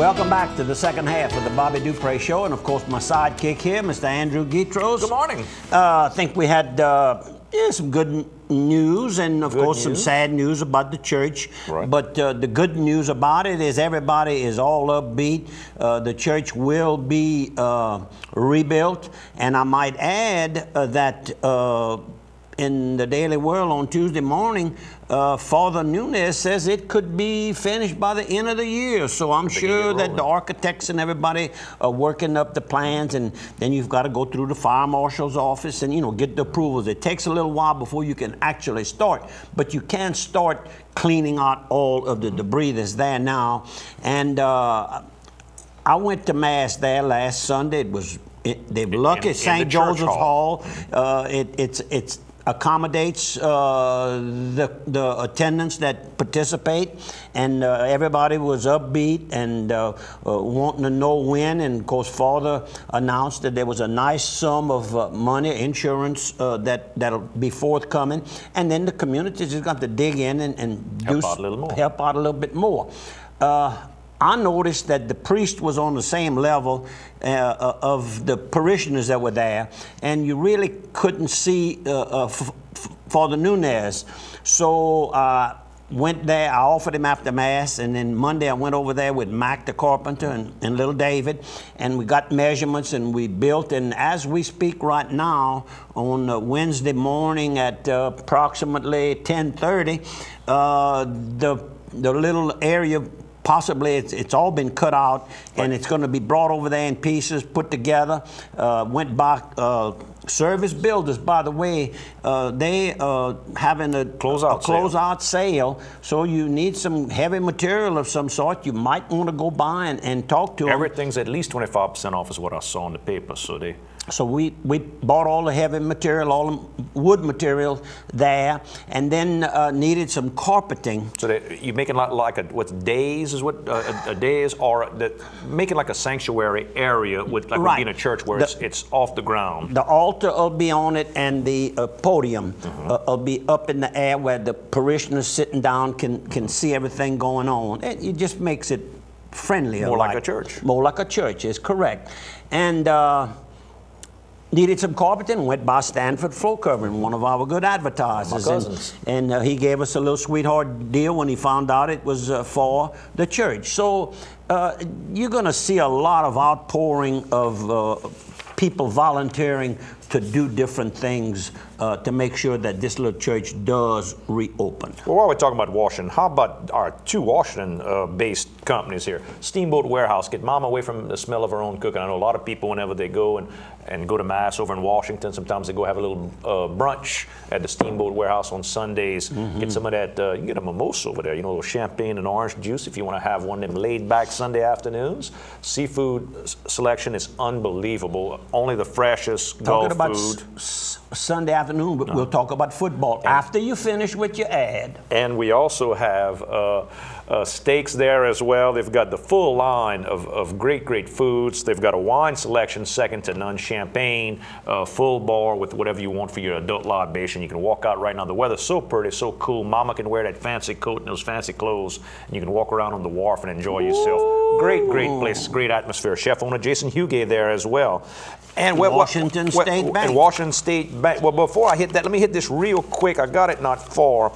Welcome back to the second half of the Bobby Dupre Show, and of course my sidekick here, Mr. Andrew Guitros. Good morning. I think we had some good news and of course some sad news about the church. Right. But the good news about it is everybody is all upbeat. The church will be rebuilt, and I might add that in the Daily World on Tuesday morning, Father Nunez says it could be finished by the end of the year. So I'm sure that the architects and everybody are working up the plans, and then you've got to go through the fire marshal's office and, you know, get the approvals. It takes a little while before you can actually start, but you can start cleaning out all of the debris that's there now. And I went to Mass there last Sunday. They're lucky. St. Joseph's Hall. It's accommodates the attendants that participate, and everybody was upbeat and wanting to know when. And of course, Father announced that there was a nice sum of money, insurance that'll be forthcoming, and then the community just got to dig in and help out a little bit more. I noticed that the priest was on the same level of the parishioners that were there, and you really couldn't see Father Nunez. So I went there, I offered him after Mass, and then Monday I went over there with Mac the carpenter and little David, and we got measurements and we built. And as we speak right now, on Wednesday morning at approximately 10:30, the little area, possibly it's all been cut out, and it's going to be brought over there in pieces, put together. Went by Service Builders, by the way. They having a closeout sale, so you need some heavy material of some sort. You might want to go by and talk to them. Everything's at least 25% off is what I saw in the paper. So we bought all the heavy material, all the wood material there, and then needed some carpeting. So you're making like a, what's days is what a day is, or making like a sanctuary area with like being a church where it's off the ground. The altar will be on it, and the podium will be up in the air where the parishioners sitting down can see everything going on. It just makes it friendlier. More like a church. More like a church is correct. And needed some carpeting, went by Stanford Floor Covering, one of our good advertisers. My cousins. And he gave us a little sweetheart deal when he found out it was for the church. So you're going to see a lot of outpouring of people volunteering to do different things to make sure that this little church does reopen. Well, while we're talking about Washington, how about our two Washington-based companies here? Steamboat Warehouse, get mom away from the smell of her own cooking. I know a lot of people, whenever they go and go to Mass over in Washington, sometimes they go have a little brunch at the Steamboat Warehouse on Sundays. Get some of that, you can get a mimosa over there, you know, a little champagne and orange juice if you want to have one of them laid-back Sunday afternoons. Seafood selection is unbelievable. Only the freshest Gulf food. Sunday afternoon, but we'll talk about football after you finish with your ad. And we also have steaks there as well. They've got the full line of great foods. They've got a wine selection second to none, champagne, full bar with whatever you want for your adult libation. You can walk out right now. The weather's so pretty, so cool. Mama can wear that fancy coat and those fancy clothes, and you can walk around on the wharf and enjoy yourself. Great place, great atmosphere. Chef owner Jason Huguet there as well. And Washington State Bank. And Washington State Bank. Well, before I hit that, let me hit this real quick. I got it not far.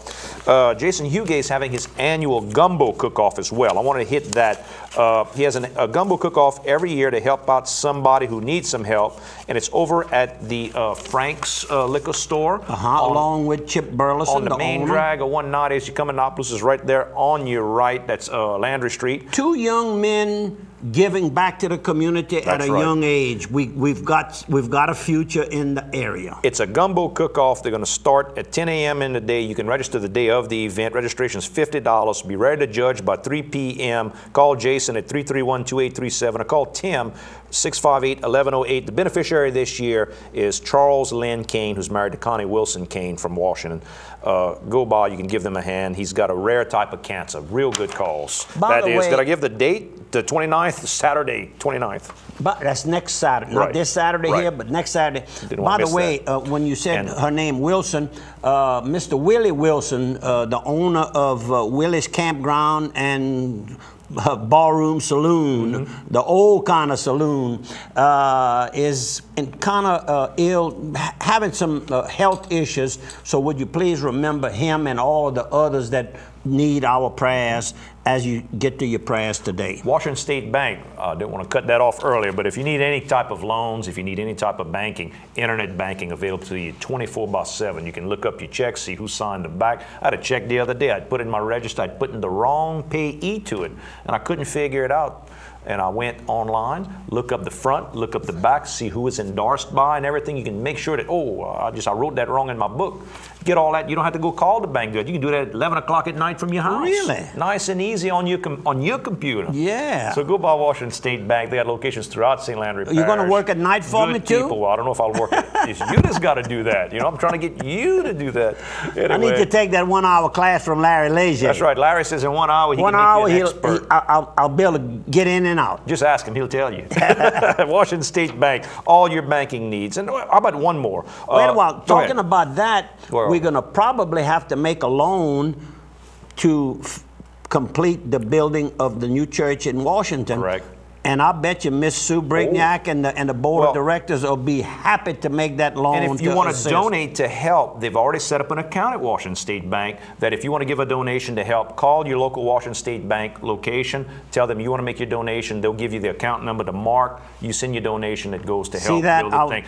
Jason Huguet is having his annual gumbo cook-off as well. I want to hit that. He has a gumbo cook-off every year to help out somebody who needs some help, and it's over at the Frank's liquor store. Along with Chip Burleson, on the main drag of 190 as you come in Annapolis is right there on your right. That's Landry Street. Two young men giving back to the community at a young age. We've got a future in the area. It's a gumbo cook-off. They're going to start at 10 a.m. in the day. You can register the day of the event. Registration is $50. Be ready to judge by 3 p.m. Call Jason at 331-2837 or call Tim 658-1108. The beneficiary this year is Charles Lynn Kane, who's married to Connie Wilson Kane from Washington. Go by, you can give them a hand. He's got a rare type of cancer. Real good cause. By the way, did I give the date? The 29th, Saturday, 29th. But that's next Saturday. Not this Saturday here, but next Saturday. By the way, when you said her name Wilson, Mr. Willie Wilson, the owner of Willie's Campground and ballroom saloon, the old kind of saloon, is kind of ill, having some health issues. So would you please remember him and all of the others that need our prayers as you get to your prayers today. Washington State Bank, didn't want to cut that off earlier, but if you need any type of loans, if you need any type of banking, internet banking available to you 24/7. You can look up your check, see who signed the back. I had a check the other day. I'd put it in my register. I'd put in the wrong payee to it, and I couldn't figure it out. And I went online, look up the front, look up the back, see who it's endorsed by and everything. You can make sure that, I wrote that wrong in my book. Get all that. You don't have to go call the bank. You can do that at 11 o'clock at night from your house. Really? Nice and easy on your computer. Yeah. So go by Washington State Bank. They got locations throughout St. Landry Parish. You're going to work at night for me too? People. Well, I don't know if I'll work it. You just got to do that. You know, I'm trying to get you to do that. Anyway. I need to take that 1 hour class from Larry Leger. That's right. Larry says in 1 hour he can make you an expert. I'll be able to get in and out. Just ask him. He'll tell you. Washington State Bank, all your banking needs. And how about one more? Wait a while. Talking about that, we're going to probably have to make a loan to complete the building of the new church in Washington. Correct. And I bet you Miss Sue Brignac and the board of directors will be happy to make that loan. And if you want to donate to help, they've already set up an account at Washington State Bank that if you want to give a donation to help, call your local Washington State Bank location, tell them you want to make your donation, they'll give you the account number to mark, you send your donation that goes to help build the thing.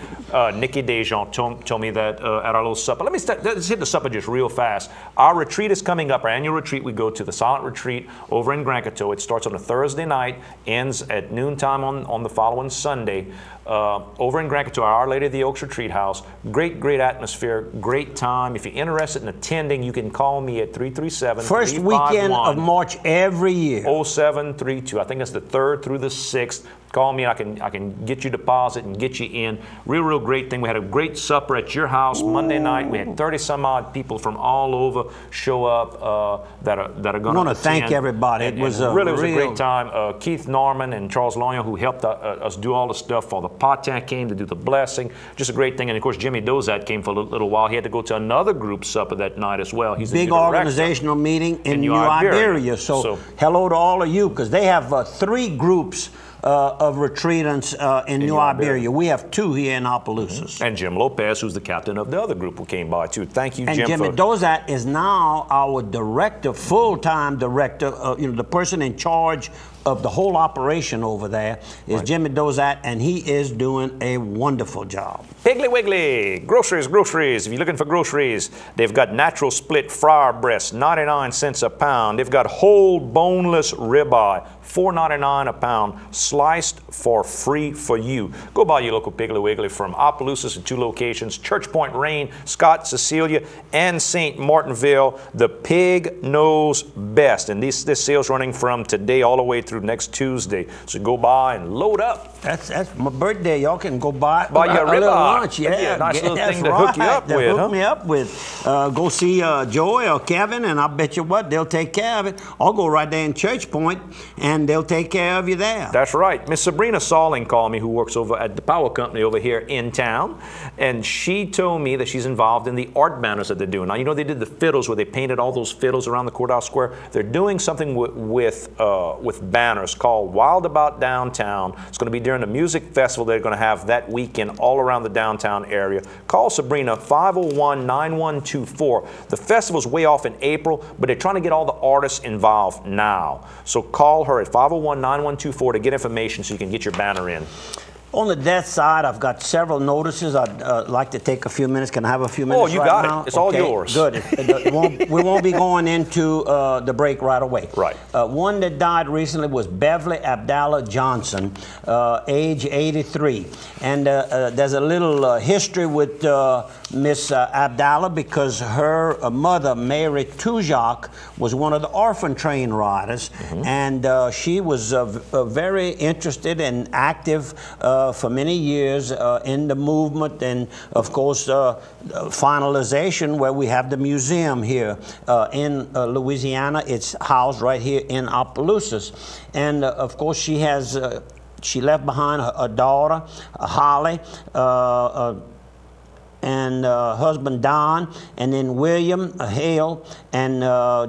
Nikki Dejean told me that at our little supper. Let's hit the supper just real fast. Our retreat is coming up, our annual retreat. We go to the Silent Retreat over in Grand Coteau. It starts on a Thursday night, ends at noontime on the following Sunday. Over in Grand Coteau, Our Lady of the Oaks Retreat House. Great atmosphere, great time. If you're interested in attending, you can call me at 337-351. First weekend of March every year. 0732. I think that's the 3rd through the 6th. Call me. I can get you deposit and get you in. Real great thing. We had a great supper at your house Monday night. We had 30 some odd people from all over show up that are going to attend. I want to thank everybody. It was a great time. Keith Norman and Charles Loyan, who helped us do all the stuff. Father Potak came to do the blessing. Just a great thing. And of course, Jimmy Dozat came for a little while. He had to go to another group supper that night as well. He's big organizational meeting in New Iberia. So hello to all of you, because they have 3 groups of retreatants in New Iberia. We have 2 here in Opelousas. And Jim Lopez, who's the captain of the other group who came by too. Thank you, Jim. And Jimmy Dozat is now our director, full-time director, the person in charge of the whole operation over there is Jimmy Dozat, and he is doing a wonderful job. Piggly Wiggly, groceries. If you're looking for groceries, they've got natural split fryer breasts, 99 cents a pound. They've got whole boneless ribeye, $4.99 a pound, sliced for free for you. Go by your local Piggly Wiggly from Opelousas at 2 locations, Church Point, Rain, Scott, Cecilia, and St. Martinville. The pig knows best. And this sale's running from today all the way through next Tuesday. So go by and load up. That's my birthday. Y'all can go buy your a little ribeye. lunch. Yeah, nice little thing to hook you up with. Hook me up with. Go see Joey or Kevin, and I bet you what, they'll take care of it. I'll go right there in Church Point, and they'll take care of you there. That's right. Miss Sabrina Salling called me, who works over at the power company over here in town, and she told me that she's involved in the art banners that they're doing. Now, you know, they did the fiddles where they painted all those fiddles around the courthouse square. They're doing something with banners called Wild About Downtown. It's going to be during the music festival they're going to have that weekend all around the downtown area. Call Sabrina, 501-9124. The festival's way off in April, but they're trying to get all the artists involved now. So call her at 501-9124 to get information so you can get your banner in. On the death side, I've got several notices. I'd like to take a few minutes. Can I have a few minutes you right got now? It. It's all yours. Good. We won't be going into the break right away. Right. One that died recently was Beverly Abdallah Johnson, age 83. And there's a little history with Miss Abdallah, because her mother, Mary Tujak, was one of the orphan train riders. And she was very interested and active for many years in the movement, and of course finalization, where we have the museum here in Louisiana. It's housed right here in Opelousas, and of course she left behind a daughter, Holly, and husband Don, and then William Hale and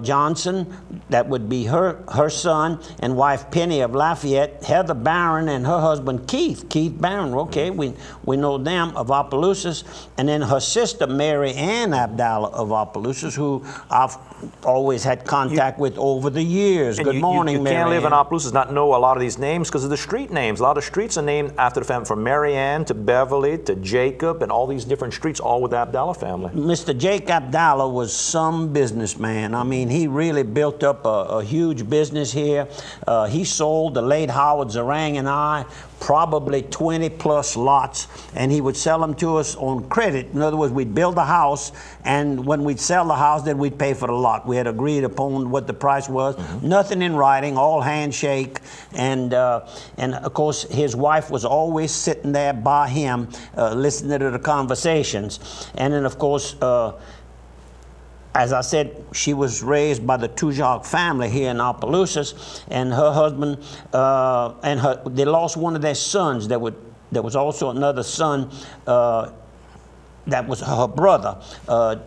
Johnson, that would be her son, and wife Penny of Lafayette, Heather Barron and her husband Keith Barron, okay, we know them, of Opelousas, and then her sister Mary Ann Abdallah of Opelousas, who I've always had contact with over the years. Good morning, Mary Ann. You can't live in Opelousas not know a lot of these names because of the street names. A lot of streets are named after the family, from Mary Ann to Beverly to Jacob and all these different streets, all with the Abdallah family. Mr. Jake Abdallah was some businessman. I mean, he really built up a huge business here. He sold the late Howard Zarang and I probably 20+ lots, and he would sell them to us on credit. In other words, we'd build a house, and when we'd sell the house, then we'd pay for the lot. We had agreed upon what the price was. Nothing in writing, all handshake, and of course his wife was always sitting there by him, listening to the conversations. And then of course, as I said, she was raised by the Tujac family here in Opelousas, and her husband they lost one of their sons. There was also another son that was her brother,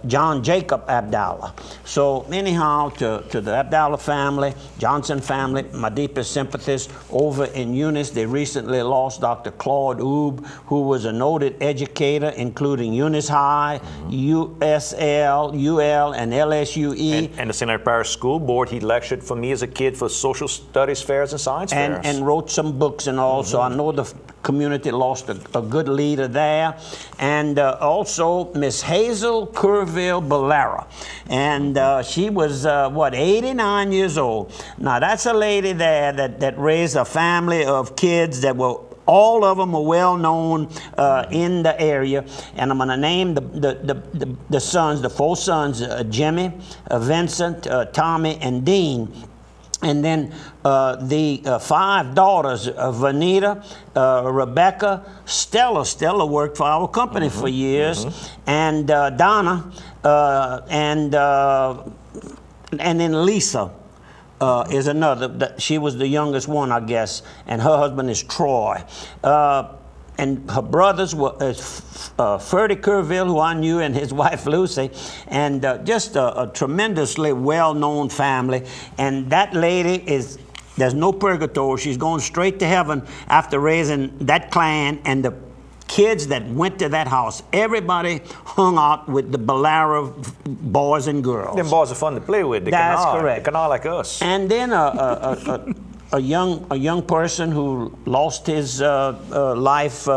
John Jacob Abdallah. So anyhow, to the Abdallah family, Johnson family, my deepest sympathies. Over in Eunice, they recently lost Dr. Claude Oob, who was a noted educator, including Eunice High, USL, UL, and LSUE. And the St. Leonard Parish School Board, he lectured for me as a kid for social studies fairs and science fairs. And wrote some books and all, so I know the community lost a good leader there. And also Miss Hazel Curville Ballara. And she was, 89 years old. Now that's a lady there that raised a family of kids that were, all of them are well known in the area, and I'm going to name the sons, the 4 sons, Jimmy, Vincent, Tommy, and Dean. And then the 5 daughters, Vanita, Rebecca, Stella. Stella worked for our company for years, and Donna, and then Lisa. Is another. She was the youngest one, I guess, and her husband is Troy. And her brothers were Ferdy Curville, who I knew, and his wife Lucy, and just a tremendously well-known family. And that lady is, there's no purgatory. She's going straight to heaven after raising that clan. And the kids that went to that house, everybody hung out with the Ballara boys and girls. Them boys are fun to play with. That's correct. They can all like us. And then a young person who lost his life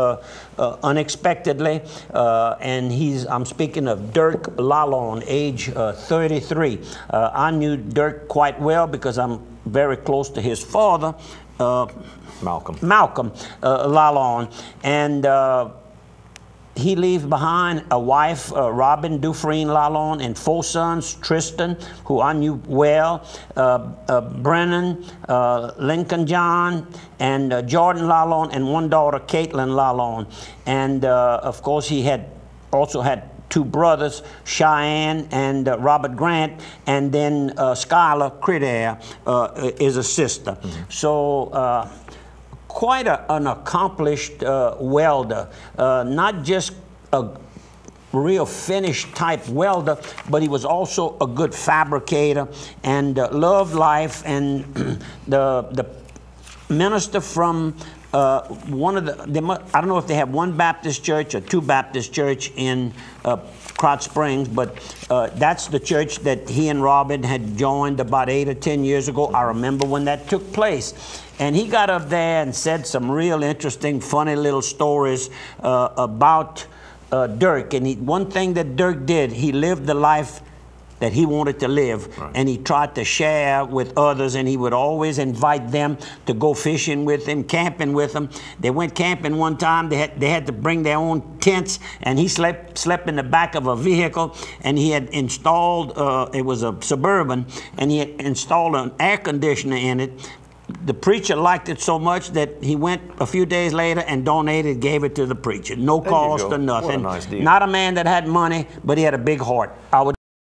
unexpectedly, and I'm speaking of Dirk Lalonde, age 33. I knew Dirk quite well because I'm very close to his father, Malcolm Lalonde, and he leaves behind a wife, Robin Dufresne Lalonde, and 4 sons, Tristan, who I knew well, Brennan, Lincoln John, and Jordan Lalonde, and 1 daughter, Caitlin Lalonde. And of course, he also had 2 brothers, Cheyenne and Robert Grant, and then Skylar Cridair is a sister. So quite an accomplished welder, not just a real finished type welder, but he was also a good fabricator and loved life. And the minister from one of the, I don't know if they have 1 Baptist church or 2 Baptist church in Krotz Springs, but that's the church that he and Robin had joined about 8 or 10 years ago. I remember when that took place. And he got up there and said some real interesting, funny little stories about Dirk. And one thing that Dirk did, he lived the life that he wanted to live, and he tried to share with others, and he would always invite them to go fishing with him, camping with him. They went camping one time. They had to bring their own tents, and he slept in the back of a vehicle, and he had installed, it was a Suburban, and he had installed an air conditioner in it. The preacher liked it so much that he went a few days later and donated, gave it to the preacher. No cost or nothing. What a nice deal. Not a man that had money, but he had a big heart. I would